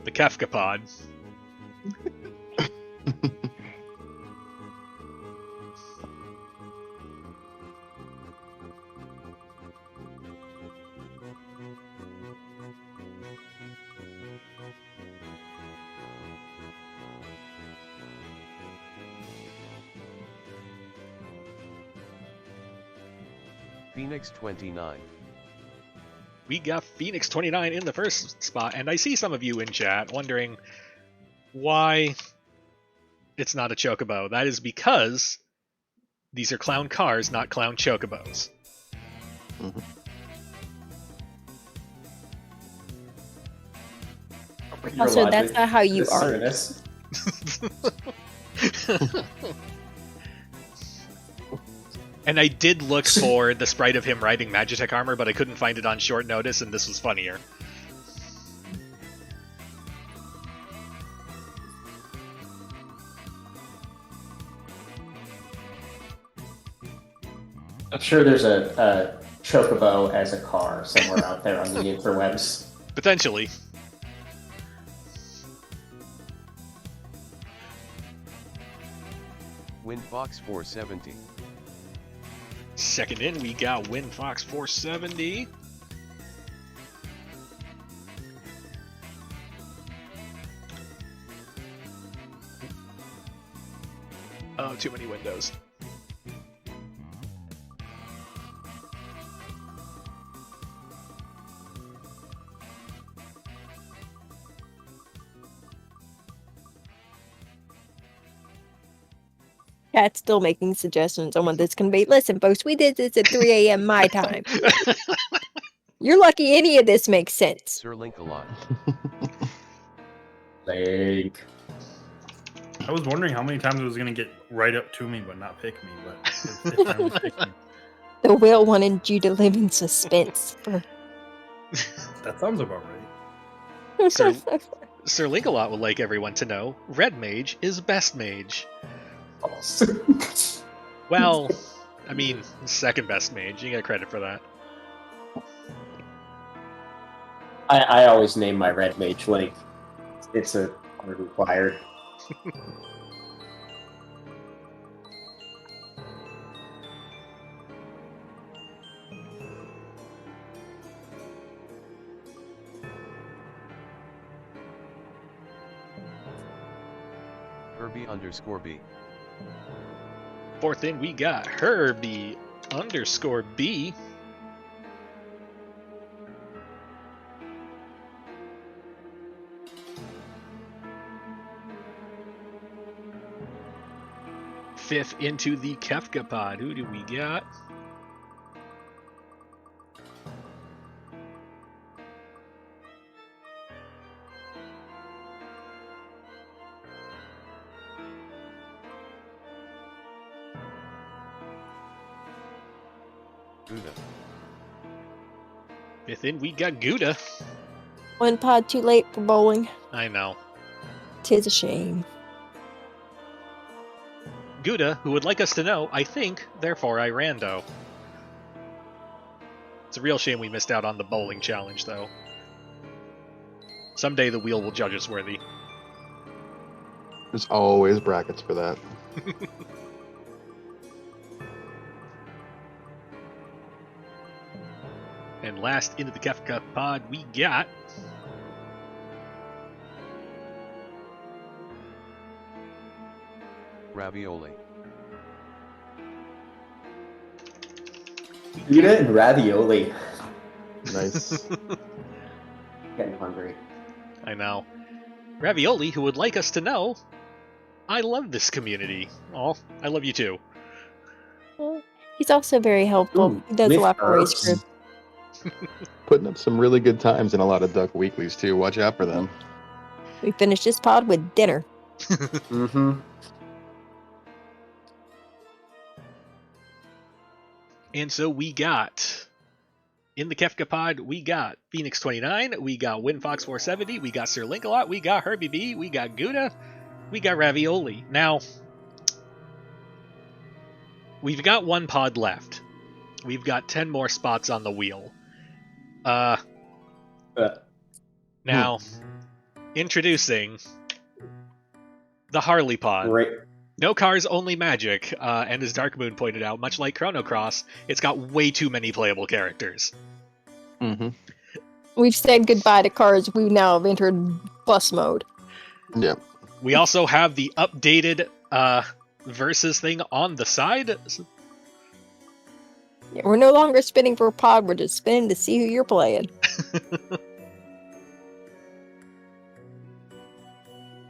the Kefka pod. Phoenix 29. We got Phoenix 29 in the first spot, and I see some of you in chat wondering why it's not a chocobo. That is because these are clown cars, not clown chocobos. Mm-hmm. Also, that's not how you are. And I did look for the sprite of him riding Magitech armor, but I couldn't find it on short notice, and this was funnier. I'm sure there's a chocobo as a car somewhere out there on the interwebs. Potentially. WinFox 470. Second in, we got WinFox 470. Oh, too many windows. Cat's still making suggestions on what this can be. Listen, folks, we did this at 3 a.m. my time. You're lucky any of this makes sense. Sir Link-a-Lot. Like, I was wondering how many times it was going to get right up to me but not pick me, but it finally picked me. The whale wanted you to live in suspense. That sounds about right. Sir Link-a-Lot would like everyone to know, Red Mage is best mage. Well, I mean, second best mage. You get credit for that. I always name my red mage Link. It's a required. Herbie_B. Fourth in, we got Herbie_B. Fifth into the Kefka pod. Who do we got? Gouda. Fifth in, we got Gouda. One pod too late for bowling. I know. 'Tis a shame. Gouda, who would like us to know, I think, therefore I rando. It's a real shame we missed out on the bowling challenge, though. Someday the wheel will judge us worthy. There's always brackets for that. And last into the Kefka pod, we got... Ravioli. Gouda and ravioli. Nice. Getting hungry. I know. Ravioli, who would like us to know, I love this community. Oh, I love you too. He's also very helpful. Ooh, He does a with lot for race herbs. group. Putting up some really good times in a lot of duck weeklies too. Watch out for them. We finished this pod with dinner. Mm-hmm. And so we got, in the Kefka pod, we got Phoenix29, we got WinFox470, we got Sir Linkalot, we got Herbie B, we got Gouda, we got Ravioli. Now, we've got one pod left. We've got 10 more spots on the wheel. Now, introducing the Harley pod. Right. No cars, only magic, and as Darkmoon pointed out, much like Chrono Cross, it's got way too many playable characters. Mm-hmm. We've said goodbye to cars. We now have entered bus mode. Yeah. We also have the updated versus thing on the side. Yeah, we're no longer spinning for a pod. We're just spinning to see who you're playing.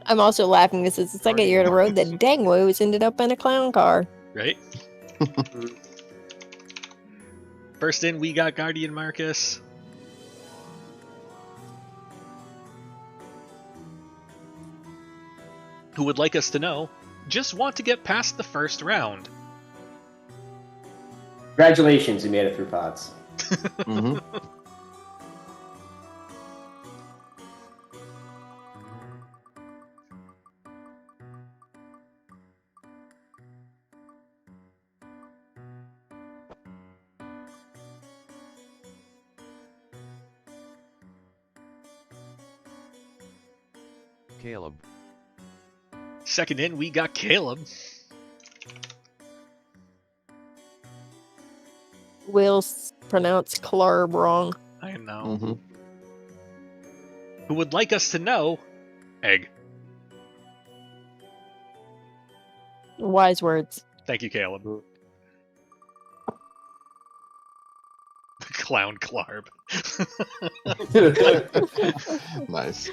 I'm also laughing. This is the second year in a row that Dangwoo has ended up in a clown car. Right? First in, we got Guardian Marcus. Who would like us to know, just want to get past the first round. Congratulations, you made it through pods. Mm-hmm. Caleb. Second in, we got Caleb. Will pronounce Clarb wrong. I know. Mm-hmm. Who would like us to know, Egg. Wise words. Thank you, Caleb. Clown Clarb. Nice.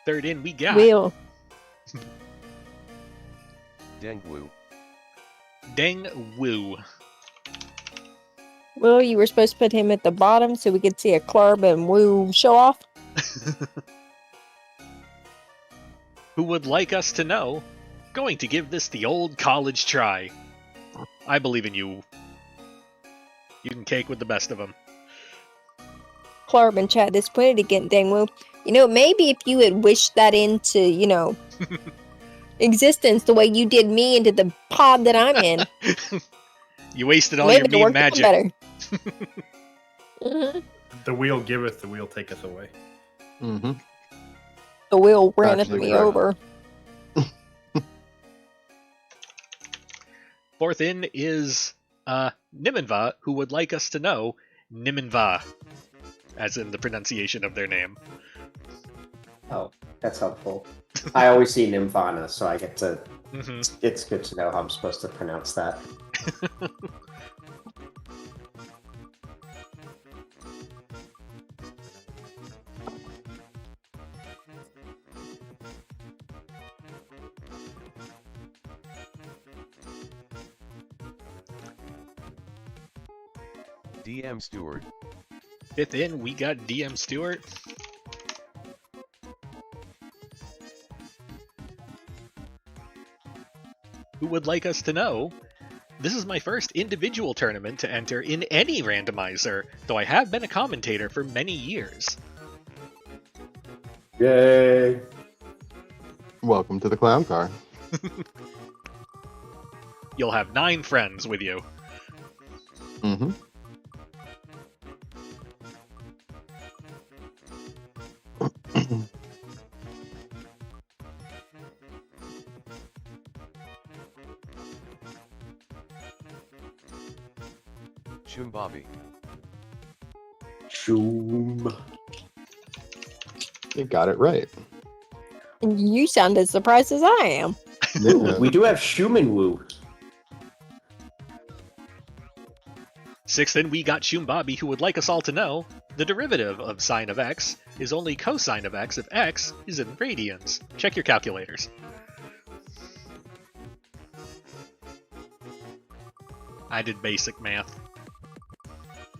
Third in, we got Will. Dengwu. Deng Woo. Will, you were supposed to put him at the bottom so we could see a Clarb and Woo show off. Who would like us to know, going to give this the old college try. I believe in you. You can cake with the best of them. Clarb and chat disappointed again, Dangwoo. You know, maybe if you had wished that into, you know, existence the way you did me into the pod that I'm in. You wasted all Maybe your it meme worked out magic. better. Mhm. The wheel giveth, the wheel taketh away. Mm-hmm. The wheel ran Absolutely me right. over. Fourth in is Nimenva, who would like us to know Nimenva, as in the pronunciation of their name. Oh, that's helpful. I always see Nymphana, so I get to. Hmm. It's good to know how I'm supposed to pronounce that. DM Stewart. Fifth in, we got DM Stewart. Who would like us to know, this is my first individual tournament to enter in any randomizer, though I have been a commentator for many years. Yay! Welcome to the clown car. You'll have 9 friends with you. Mm-hmm. Shumbabi. Shoom. You got it right. You sound as surprised as I am. Yeah. We do have Shumenwoo. Sixth in, we got Shumbabi, who would like us all to know, the derivative of sine of x is only cosine of x if x is in radians. Check your calculators. I did basic math.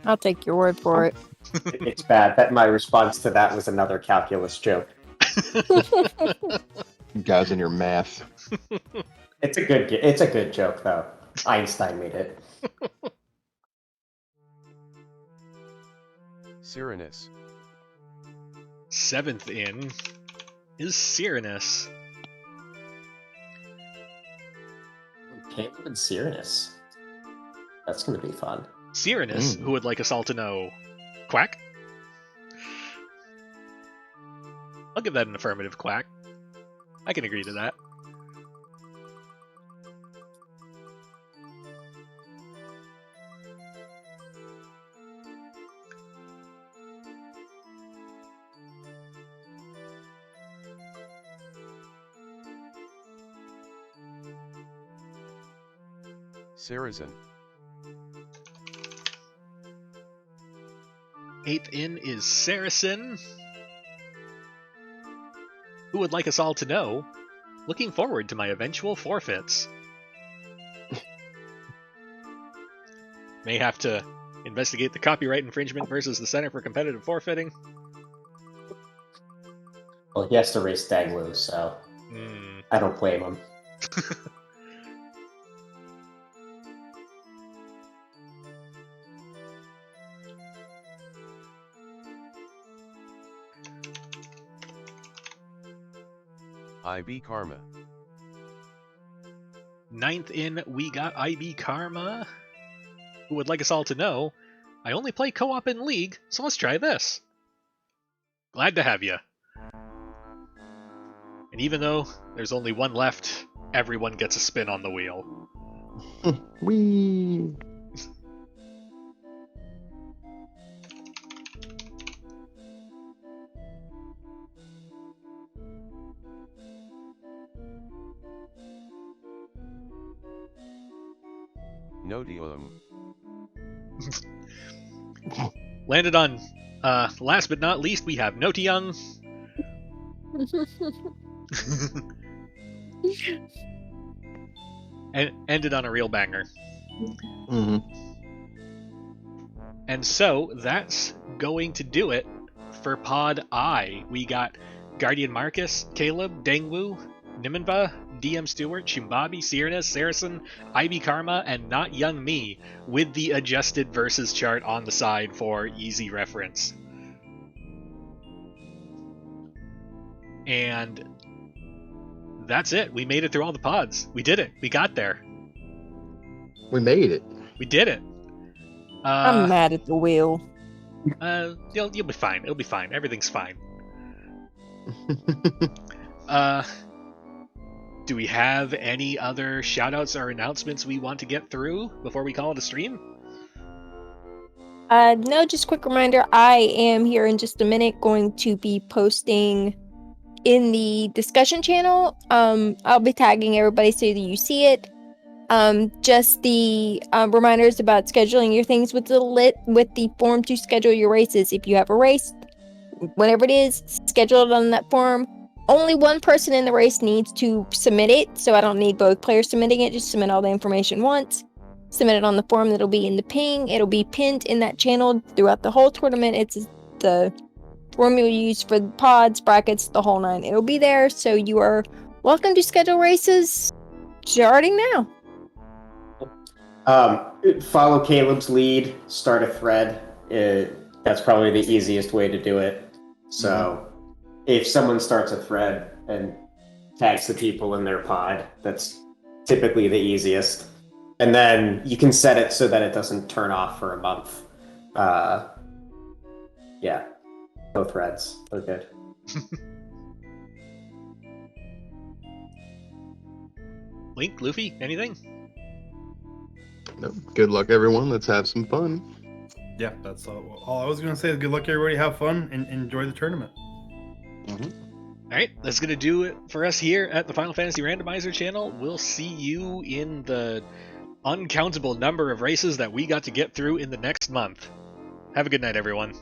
I'll take your word for it. It's bad that my response to that was another calculus joke. You guys and your math. It's a good joke though. Einstein made it. Cyrinus. Seventh in is Cyrinus. Caleb and Cyrinus. That's gonna be fun. Cyrinus, who would like us all to know, Quack? I'll give that an affirmative quack. I can agree to that. Saracen. Eighth in is Saracen, who would like us all to know, looking forward to my eventual forfeits. May have to investigate the copyright infringement versus the Center for Competitive Forfeiting. Well, he has to race Daglu, so I don't blame him. IB Karma. Ninth in, we got IB Karma, who would like us all to know, I only play co-op in League, so let's try this. Glad to have you. And even though there's only one left, everyone gets a spin on the wheel. Whee! Nodium. Landed on, last but not least, we have Notiyoung. And ended on a real banger. Mm-hmm. And so, that's going to do it for Pod I. We got Guardian Marcus, Caleb, Dangwu, Nimenva, DM Stewart, Shimbabi, Cyrinus, Saracen, IB Karma, and Not Young Me, with the adjusted versus chart on the side for easy reference. And that's it. We made it through all the pods. We did it. We got there. We made it. We did it. I'm mad at the wheel. You'll be fine. It'll be fine. Everything's fine. Do we have any other shoutouts or announcements we want to get through before we call it a stream? No, just quick reminder, I am here in just a minute going to be posting in the discussion channel. I'll be tagging everybody so that you see it. Just the reminders about scheduling your things with the form to schedule your races. If you have a race, whatever it is, schedule it on that form. Only one person in the race needs to submit it, so I don't need both players submitting it. Just submit all the information once. Submit it on the form that'll be in the ping. It'll be pinned in that channel throughout the whole tournament. It's the form you'll use for the pods, brackets, the whole nine. It'll be there, so you are welcome to schedule races starting now. Follow Caleb's lead, start a thread. That's probably the easiest way to do it. So if someone starts a thread and tags the people in their pod, that's typically the easiest. And then you can set it so that it doesn't turn off for a month. Yeah, no threads. They're good. Link, Luffy, anything? No, good luck, everyone. Let's have some fun. Yeah, that's all I was going to say. Is good luck, everybody. Have fun and enjoy the tournament. Alright, that's going to do it for us here at the Final Fantasy Randomizer channel. We'll see you in the uncountable number of races that we got to get through in the next month. Have a good night, everyone.